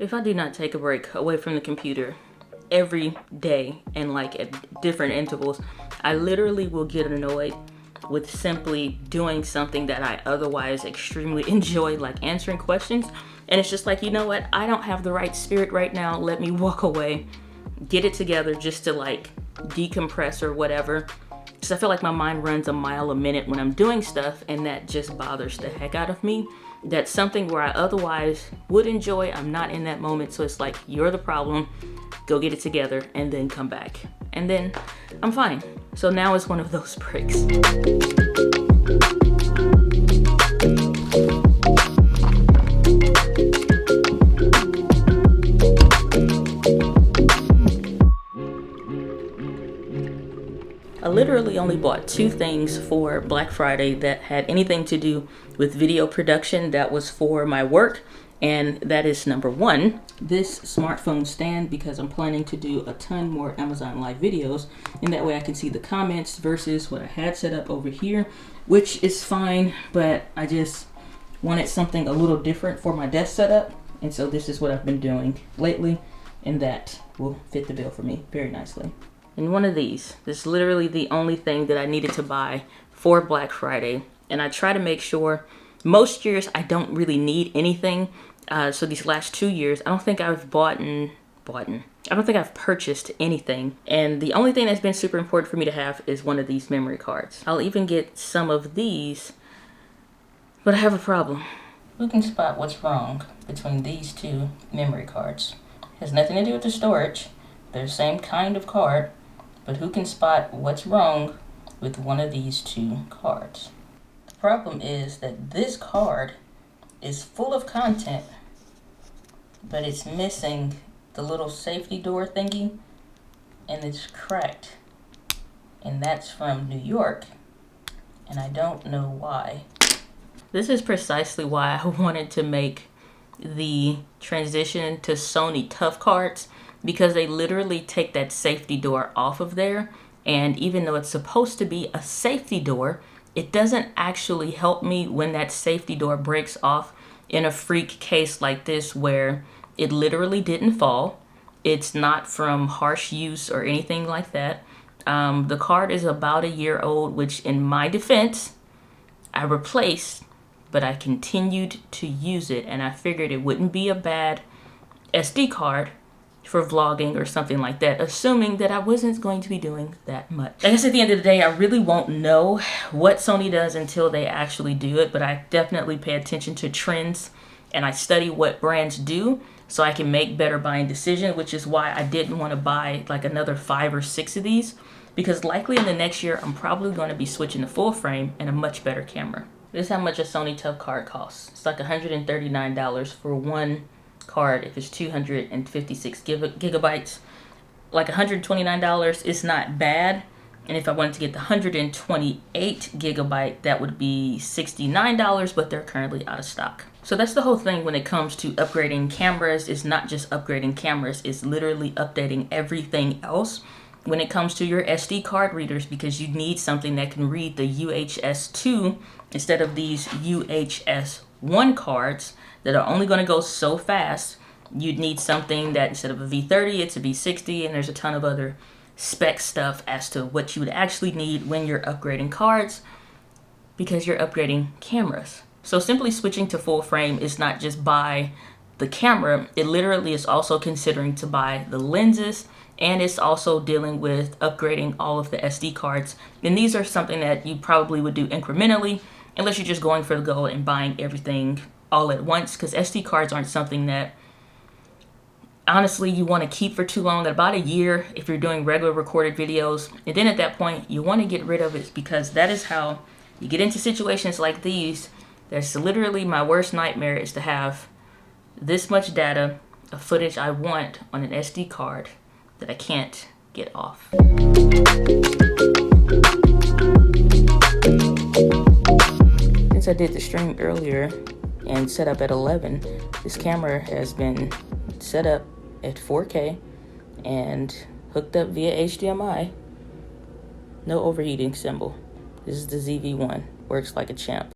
If I do not take a break away from the computer every day and like at different intervals, I literally will get annoyed with simply doing something that I otherwise extremely enjoy, like answering questions. And it's just like, you know what? I don't have the right spirit right now. Let me walk away, get it together just to like decompress or whatever. Because I feel like my mind runs a mile a minute when I'm doing stuff, and that just bothers the heck out of me. That's something where I otherwise would enjoy. I'm not in that moment, so it's like, you're the problem. Go get it together and then come back. And then I'm fine. So now it's one of those breaks. I literally only bought 2 things for Black Friday that had anything to do with video production. That was for my work, and that is number 1, this smartphone stand, because I'm planning to do a ton more Amazon Live videos, and that way I can see the comments versus what I had set up over here, which is fine, but I just wanted something a little different for my desk setup, and so this is what I've been doing lately, and that will fit the bill for me very nicely. And one of these. This is literally the only thing that I needed to buy for Black Friday. And I try to make sure, most years I don't really need anything. So these last 2 years, I don't think I've I don't think I've purchased anything. And the only thing that's been super important for me to have is one of these memory cards. I'll even get some of these, but I have a problem. Who can spot what's wrong between these 2 memory cards? It has nothing to do with the storage. They're the same kind of card. But who can spot what's wrong with one of these 2 cards? The problem is that this card is full of content, but it's missing the little safety door thingy, and it's cracked. And that's from New York, and I don't know why. This is precisely why I wanted to make the transition to Sony Tough cards, because they literally take that safety door off of there. And even though it's supposed to be a safety door, it doesn't actually help me when that safety door breaks off in a freak case like this, where it literally didn't fall. It's not from harsh use or anything like that. The card is about a year old, which in my defense, I replaced, but I continued to use it. And I figured it wouldn't be a bad SD card for vlogging or something like that, assuming that I wasn't going to be doing that much. I guess at the end of the day, I really won't know what Sony does until they actually do it, but I definitely pay attention to trends and I study what brands do so I can make better buying decisions, which is why I didn't want to buy like another 5 or 6 of these, because likely in the next year, I'm probably going to be switching to full frame and a much better camera. This is how much a Sony Tough card costs. It's like $139 for one card if it's 256 gigabytes. Like $129 is not bad, and if I wanted to get the 128 gigabyte, that would be $69, but they're currently out of stock. So that's the whole thing when it comes to upgrading cameras. It's not just upgrading cameras, it's literally updating everything else when it comes to your SD card readers, because you need something that can read the UHS 2 instead of these UHS 1 cards that are only going to go so fast. You'd need something that instead of a V30, it's a V60, and there's a ton of other spec stuff as to what you would actually need when you're upgrading cards, because you're upgrading cameras. So simply switching to full frame is not just buy the camera, it literally is also considering to buy the lenses, and it's also dealing with upgrading all of the SD cards. And these are something that you probably would do incrementally, unless you're just going for the goal and buying everything all at once, because SD cards aren't something that honestly you want to keep for too long. At about a year if you're doing regular recorded videos, and then at that point you want to get rid of it, because that is how you get into situations like these. That's literally my worst nightmare, is to have this much data of footage I want on an SD card that I can't get off. Since I did the stream earlier and set up at 11, this camera has been set up at 4K and hooked up via HDMI. No overheating symbol. This is the ZV-1. Works like a champ.